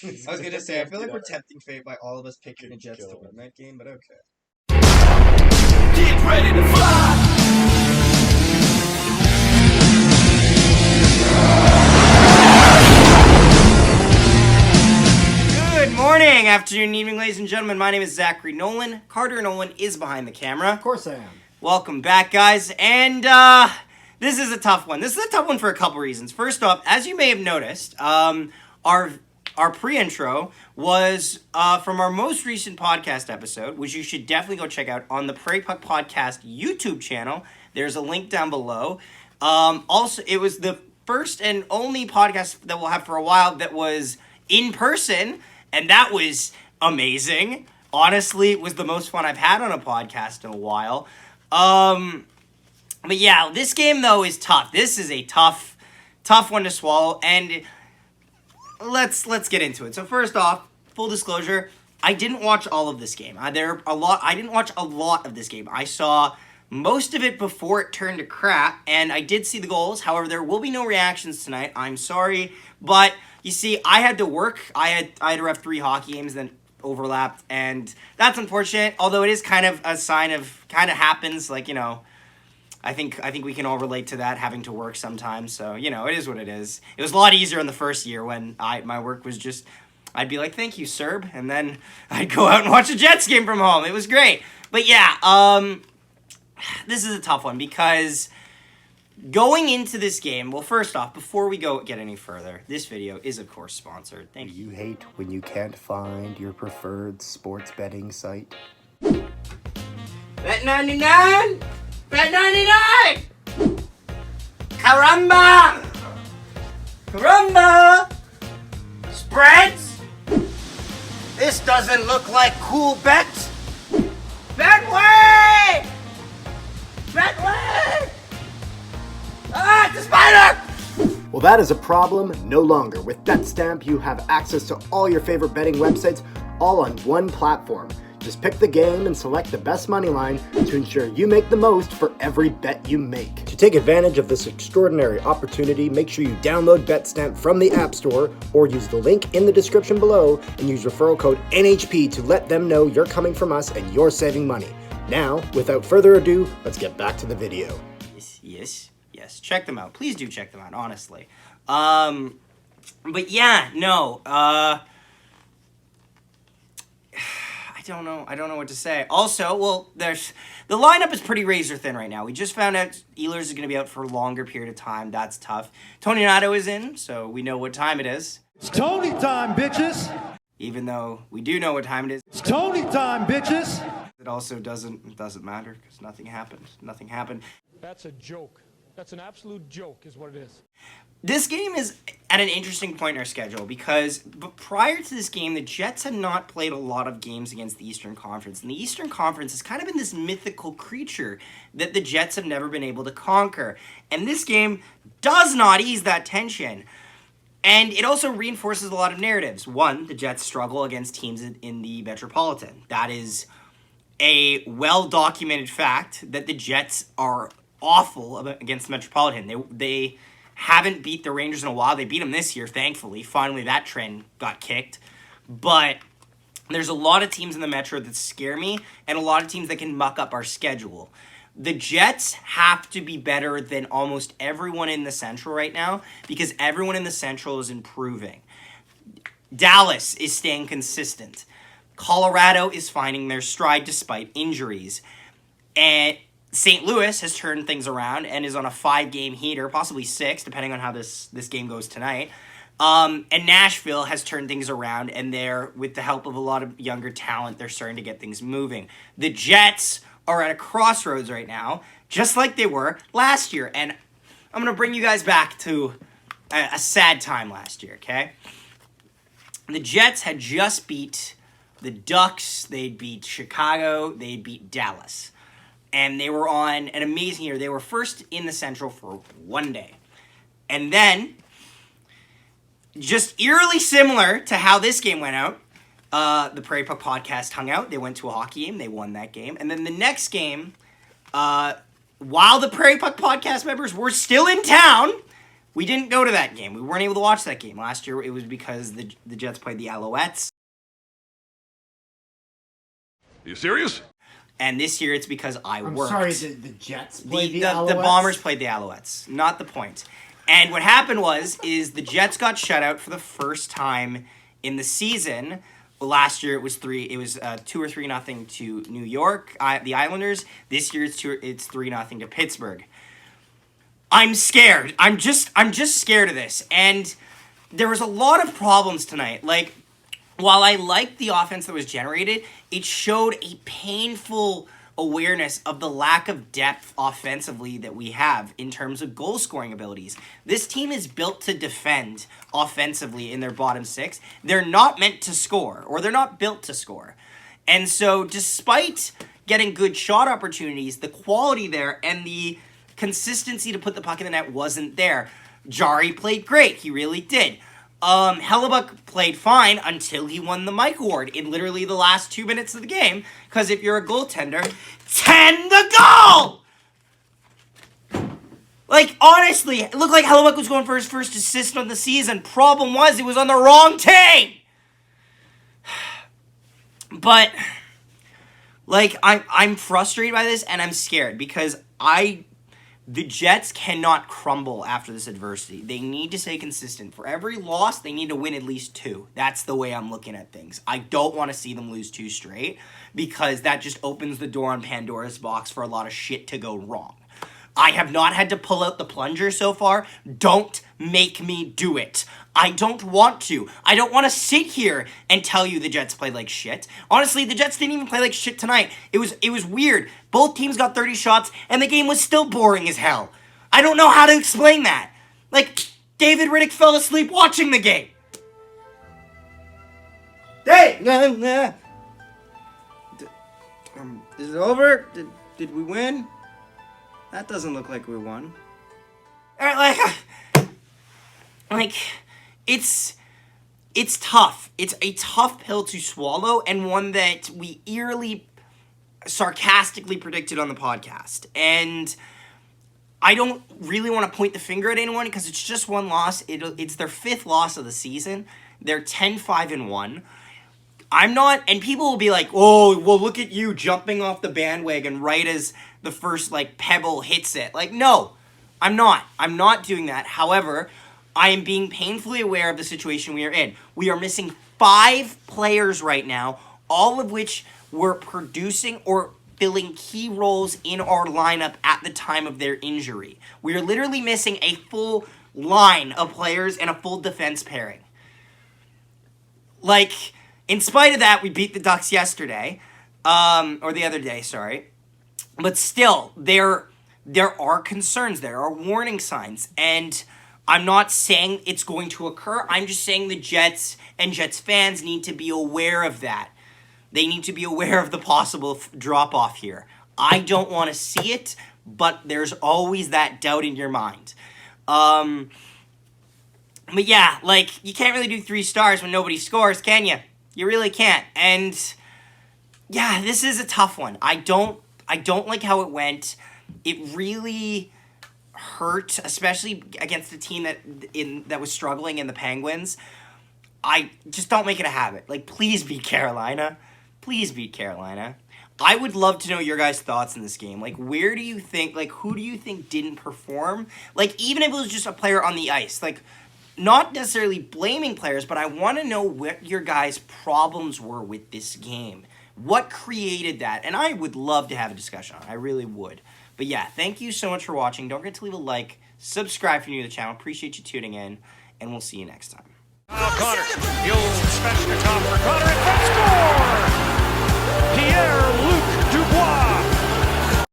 I was gonna say, I feel like we're tempting fate by all of us picking the Jets to win that game, but okay. Get ready to fly! Good morning, afternoon, evening, ladies and gentlemen. My name is Zachary Nolan. Carter Nolan is behind the camera. Of course I am. Welcome back, guys. And this is a tough one. This is a tough one for a couple reasons. First off, as you may have noticed, our pre-intro was from our most recent podcast episode, which you should definitely go check out on the Prairie Puck Podcast YouTube channel. There's a link down below. Also, it was the first and only podcast that we'll have for a while that was in person, and that was amazing. Honestly, it was the most fun I've had on a podcast in a while. But yeah, this game, though, is tough. This is a tough one to swallow, and let's get into it. So first off, full disclosure, I didn't watch all of this game. I didn't watch a lot of this game. I saw most of it before it turned to crap, and I did see the goals. However, there will be no reactions tonight. I'm sorry, but you see, I had to work. I had to ref 3 hockey games, then overlapped, and that's unfortunate. Although it is kind of a sign of happens. Like, you know, I think we can all relate to that, having to work sometimes. So, you know, it is what it is. It was a lot easier in the first year when my work was just, I'd be like, thank you, Serb, and then I'd go out and watch a Jets game from home. It was great. But yeah, this is a tough one because going into this game, well, first off, before we get any further, this video is, of course, sponsored. Thank you. You hate when you can't find your preferred sports betting site? Bet99! Bet99! Caramba! Caramba! Spreads? This doesn't look like cool bets. Betway! Betway! Ah, it's a spider! Well, that is a problem no longer. With BetStamp, you have access to all your favorite betting websites all on one platform. Just pick the game and select the best money line to ensure you make the most for every bet you make. To take advantage of this extraordinary opportunity, make sure you download BetStamp from the App Store or use the link in the description below and use referral code NHP to let them know you're coming from us and you're saving money. Now, without further ado, let's get back to the video. Yes. Check them out. Please do check them out, honestly. But yeah, no. I don't know what to say. Also, well, the lineup is pretty razor thin right now. We just found out Ehlers is going to be out for a longer period of time. That's tough. Tony Nato is in, so we know what time it is. It's Tony time, bitches! Even though we do know what time it is. It's Tony time, bitches! It also doesn't matter because nothing happened. Nothing happened. That's a joke. That's an absolute joke is what it is. This game is at an interesting point in our schedule because prior to this game, the Jets had not played a lot of games against the Eastern Conference. And the Eastern Conference has kind of been this mythical creature that the Jets have never been able to conquer. And this game does not ease that tension. And it also reinforces a lot of narratives. One, the Jets struggle against teams in the Metropolitan. That is a well-documented fact that the Jets are awful against the Metropolitan. They haven't beat the Rangers in a while. They beat them this year, thankfully. Finally, that trend got kicked. But there's a lot of teams in the Metro that scare me, and a lot of teams that can muck up our schedule. The Jets have to be better than almost everyone in the Central right now because everyone in the Central is improving. Dallas is staying consistent. Colorado is finding their stride despite injuries. And St. Louis has turned things around and is on a 5-game heater, possibly 6, depending on how this game goes tonight. And Nashville has turned things around, and they're, with the help of a lot of younger talent, they're starting to get things moving. The Jets are at a crossroads right now, just like they were last year. And I'm going to bring you guys back to a sad time last year, okay? The Jets had just beat the Ducks, they'd beat Chicago, they'd beat Dallas. And they were on an amazing year. They were first in the Central for one day. And then, just eerily similar to how this game went out, the Prairie Puck Podcast hung out. They went to a hockey game. They won that game. And then the next game, while the Prairie Puck Podcast members were still in town, We didn't go to that game. We weren't able to watch that game. Last year, it was because the Jets played the Alouettes. Are you serious? And this year, it's because I'm worked. sorry, the Jets played the the Alouettes? Bombers played the Alouettes. Not the point. And what happened is the Jets got shut out for the first time in the season. Well, last year it was 2 or 3-0 to New York, the Islanders. This year it's 3-0 to Pittsburgh. I'm scared. I'm just scared of this. And there was a lot of problems tonight. Like, while I liked the offense that was generated, it showed a painful awareness of the lack of depth offensively that we have in terms of goal-scoring abilities. This team is built to defend offensively in their bottom six. They're not meant to score, or they're not built to score. And so despite getting good shot opportunities, the quality there and the consistency to put the puck in the net wasn't there. Jari played great. He really did. Hellebuck played fine until he won the Mike Award in literally the last 2 minutes of the game. Because if you're a goaltender, tend the goal! Like, honestly, it looked like Hellebuck was going for his first assist on the season. Problem was, it was on the wrong team! But, like, I'm frustrated by this, and I'm scared. Because the Jets cannot crumble after this adversity. They need to stay consistent. For every loss, they need to win at least 2. That's the way I'm looking at things. I don't want to see them lose 2 straight because that just opens the door on Pandora's box for a lot of shit to go wrong. I have not had to pull out the plunger so far. Don't make me do it. I don't want to. I don't want to sit here and tell you the Jets played like shit. Honestly, the Jets didn't even play like shit tonight. It was weird. Both teams got 30 shots, and the game was still boring as hell. I don't know how to explain that. Like, David Riddick fell asleep watching the game. Hey! Is it over? Did we win? That doesn't look like we won. Alright, like, it's tough. It's a tough pill to swallow, and one that we eerily, sarcastically predicted on the podcast. And I don't really want to point the finger at anyone because it's just one loss. It's their 5th loss of the season. They're 10-5-1. I'm not, and people will be like, oh, well, look at you jumping off the bandwagon right as the first, like, pebble hits it. Like, no, I'm not. I'm not doing that. However, I am being painfully aware of the situation we are in. We are missing 5 players right now, all of which were producing or filling key roles in our lineup at the time of their injury. We are literally missing a full line of players and a full defense pairing. Like, in spite of that, we beat the Ducks yesterday, or the other day, sorry. But still, there are concerns, there are warning signs, and I'm not saying it's going to occur. I'm just saying the Jets and Jets fans need to be aware of that. They need to be aware of the possible drop-off here. I don't want to see it, but there's always that doubt in your mind. But yeah, like, you can't really do 3 stars when nobody scores, can you? You really can't. And yeah, this is a tough one. I don't like how it went. It really hurt, especially against a team that was struggling in the Penguins. I just don't make it a habit. Like, please beat Carolina. Please beat Carolina. I would love to know your guys' thoughts in this game. Like, where do you think, like, who do you think didn't perform? Like, even if it was just a player on the ice, like, not necessarily blaming players, but I want to know what your guys' problems were with this game. What created that? And I would love to have a discussion on it. I really would. But yeah, thank you so much for watching. Don't forget to leave a like, subscribe if you're new to the channel. Appreciate you tuning in, and we'll see you next time. Connor, the old special top for Connor.